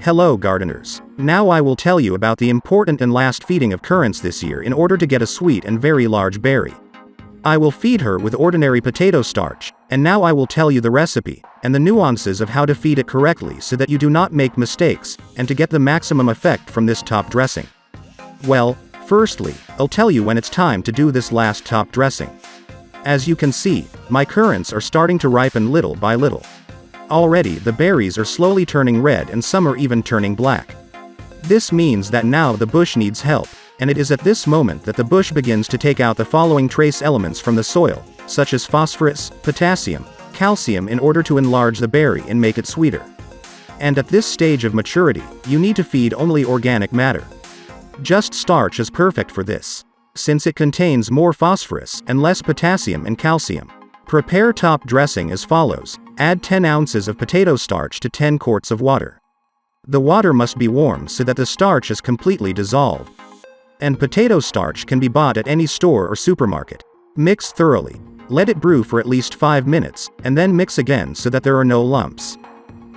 Hello gardeners. Now I will tell you about the important and last feeding of currants this year in order to get a sweet and very large berry. I will feed her with ordinary potato starch, and now I will tell you the recipe, and the nuances of how to feed it correctly so that you do not make mistakes, and to get the maximum effect from this top dressing. Well, firstly, I'll tell you when it's time to do this last top dressing. As you can see, my currants are starting to ripen little by little. Already the berries are slowly turning red and some are even turning black. This means that now the bush needs help, and it is at this moment that the bush begins to take out the following trace elements from the soil, such as phosphorus, potassium, calcium in order to enlarge the berry and make it sweeter. And at this stage of maturity, you need to feed only organic matter. Just starch is perfect for this, since it contains more phosphorus and less potassium and calcium. Prepare top dressing as follows. Add 10 ounces of potato starch to 10 quarts of water. The water must be warm so that the starch is completely dissolved. And potato starch can be bought at any store or supermarket. Mix thoroughly. Let it brew for at least 5 minutes, and then mix again so that there are no lumps.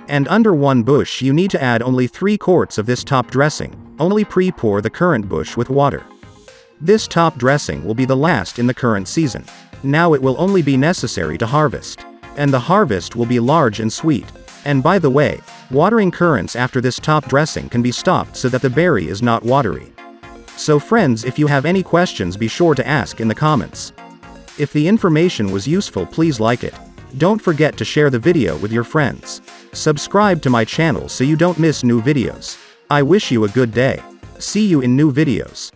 And under one bush you need to add only 3 quarts of this top dressing. Only pre-pour the currant bush with water. This top dressing will be the last in the currant season. Now it will only be necessary to harvest. And the harvest will be large and sweet. And by the way, watering currants after this top dressing can be stopped so that the berry is not watery. So friends, if you have any questions, be sure to ask in the comments. If the information was useful, please like it. Don't forget to share the video with your friends. Subscribe to my channel so you don't miss new videos. I wish you a good day. See you in new videos.